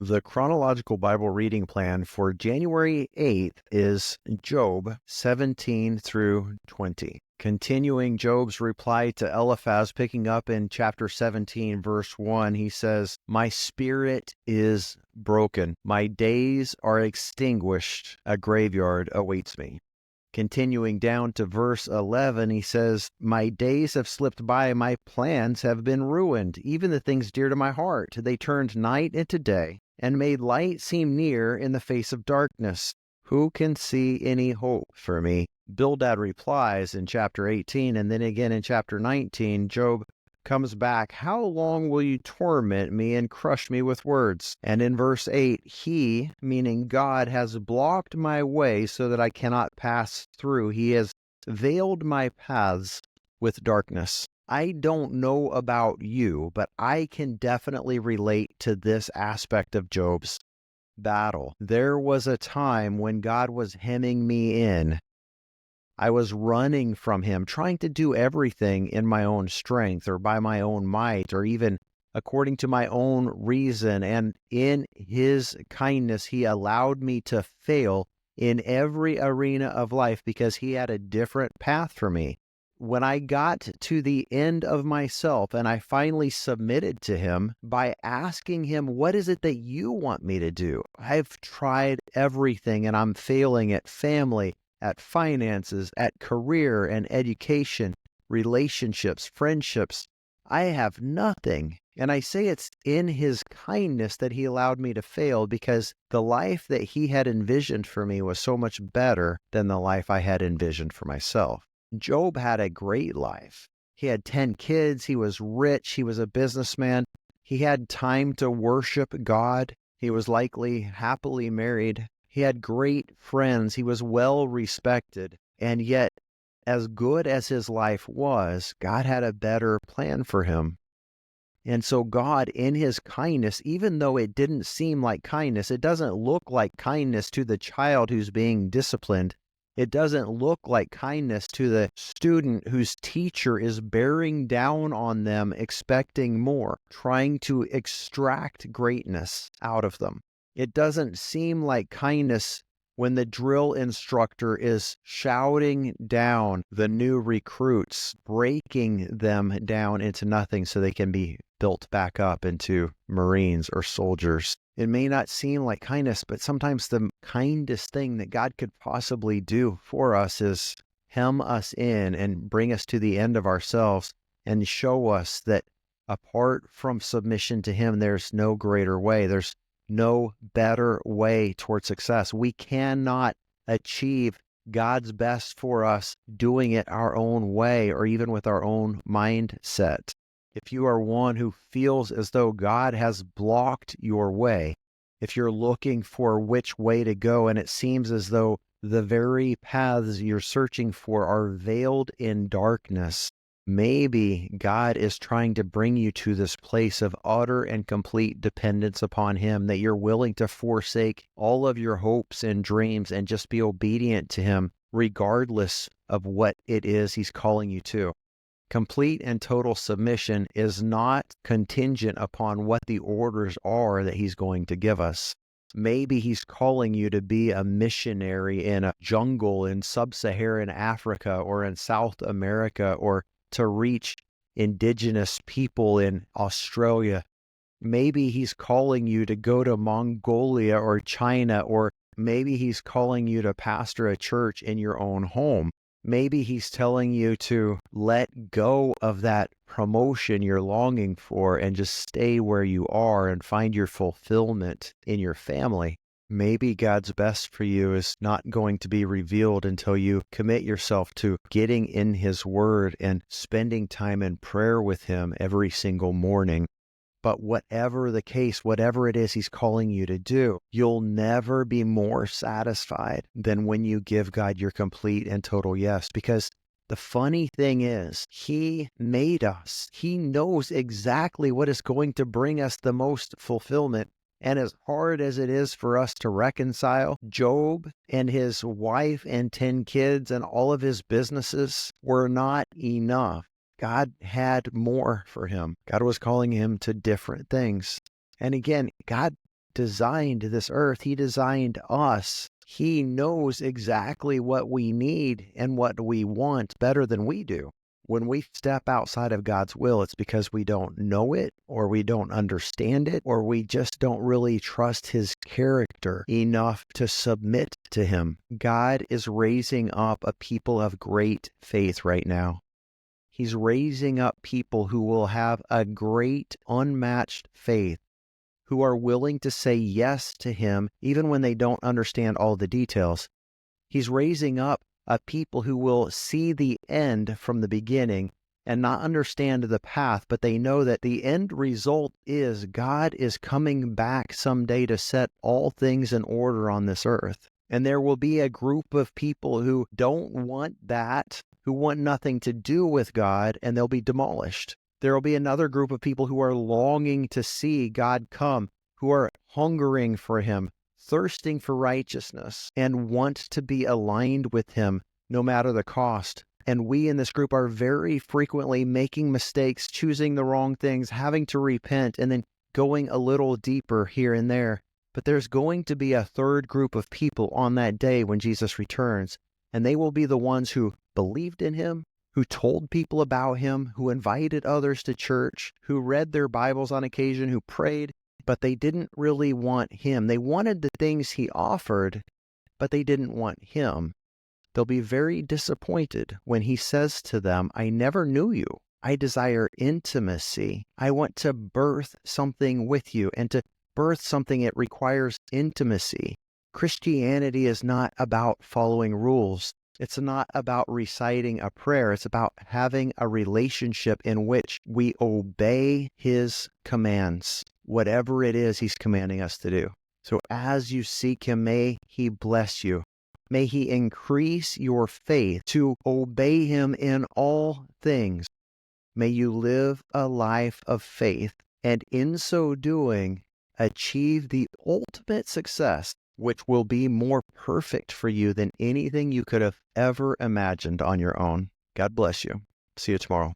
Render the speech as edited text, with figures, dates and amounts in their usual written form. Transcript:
The chronological Bible reading plan for January 8th is Job 17 through 20. Continuing Job's reply to Eliphaz, picking up in chapter 17, verse 1, he says, "My spirit is broken. My days are extinguished. A graveyard awaits me." Continuing down to verse 11, he says, "My days have slipped by, my plans have been ruined, even the things dear to my heart. They turned night into day, and made light seem near in the face of darkness. Who can see any hope for me?" Bildad replies in chapter 18, and then again in chapter 19, Job comes back, "How long will you torment me and crush me with words?" And in verse 8, he, meaning God, has blocked my way so that I cannot pass through. He has veiled my paths with darkness. I don't know about you, but I can definitely relate to this aspect of Job's battle. There was a time when God was hemming me in. I was running from him, trying to do everything in my own strength or by my own might or even according to my own reason. And in his kindness, he allowed me to fail in every arena of life because he had a different path for me. When I got to the end of myself and I finally submitted to him by asking him, "What is it that you want me to do? I've tried everything and I'm failing at family, at finances, at career and education, relationships, friendships. I have nothing." And I say it's in his kindness that he allowed me to fail because the life that he had envisioned for me was so much better than the life I had envisioned for myself. Job had a great life. He had 10 kids. He was rich. He was a businessman. He had time to worship God. He was likely happily married. He had great friends. He was well respected. And yet, as good as his life was, God had a better plan for him. And so God, in his kindness, even though it didn't seem like kindness, it doesn't look like kindness to the child who's being disciplined. It doesn't look like kindness to the student whose teacher is bearing down on them, expecting more, trying to extract greatness out of them. It doesn't seem like kindness when the drill instructor is shouting down the new recruits, breaking them down into nothing so they can be built back up into Marines or soldiers. It may not seem like kindness, but sometimes the kindest thing that God could possibly do for us is hem us in and bring us to the end of ourselves and show us that apart from submission to him, there's no greater way. There's no better way toward success. We cannot achieve God's best for us doing it our own way or even with our own mindset. If you are one who feels as though God has blocked your way, if you're looking for which way to go and it seems as though the very paths you're searching for are veiled in darkness, maybe God is trying to bring you to this place of utter and complete dependence upon him, that you're willing to forsake all of your hopes and dreams and just be obedient to him, regardless of what it is he's calling you to. Complete and total submission is not contingent upon what the orders are that he's going to give us. Maybe he's calling you to be a missionary in a jungle in sub-Saharan Africa or in South America, or to reach indigenous people in Australia. Maybe he's calling you to go to Mongolia or China, or maybe he's calling you to pastor a church in your own home. Maybe he's telling you to let go of that promotion you're longing for and just stay where you are and find your fulfillment in your family. Maybe God's best for you is not going to be revealed until you commit yourself to getting in his word and spending time in prayer with him every single morning. But whatever the case, whatever it is he's calling you to do, you'll never be more satisfied than when you give God your complete and total yes. Because the funny thing is, he made us. He knows exactly what is going to bring us the most fulfillment. And as hard as it is for us to reconcile, Job and his wife and 10 kids and all of his businesses were not enough. God had more for him. God was calling him to different things. And again, God designed this earth. He designed us. He knows exactly what we need and what we want better than we do. When we step outside of God's will, it's because we don't know it, or we don't understand it, or we just don't really trust His character enough to submit to Him. God is raising up a people of great faith right now. He's raising up people who will have a great, unmatched faith, who are willing to say yes to Him even when they don't understand all the details. He's raising up a people who will see the end from the beginning and not understand the path, but they know that the end result is God is coming back someday to set all things in order on this earth. And there will be a group of people who don't want that, who want nothing to do with God, and they'll be demolished. There will be another group of people who are longing to see God come, who are hungering for Him, thirsting for righteousness, and want to be aligned with Him no matter the cost. And we in this group are very frequently making mistakes, choosing the wrong things, having to repent, and then going a little deeper here and there. But there's going to be a third group of people on that day when Jesus returns, and they will be the ones who believed in Him, who told people about Him, who invited others to church, who read their Bibles on occasion, who prayed, but they didn't really want Him. They wanted the things He offered, but they didn't want Him. They'll be very disappointed when He says to them, I never knew you. I desire intimacy. I want to birth something with you, and to birth something, it requires intimacy. Christianity is not about following rules. It's not about reciting a prayer. It's about having a relationship in which we obey His commands, whatever it is He's commanding us to do. So as you seek Him, may He bless you. May He increase your faith to obey Him in all things. May you live a life of faith, and in so doing, achieve the ultimate success, which will be more perfect for you than anything you could have ever imagined on your own. God bless you. See you tomorrow.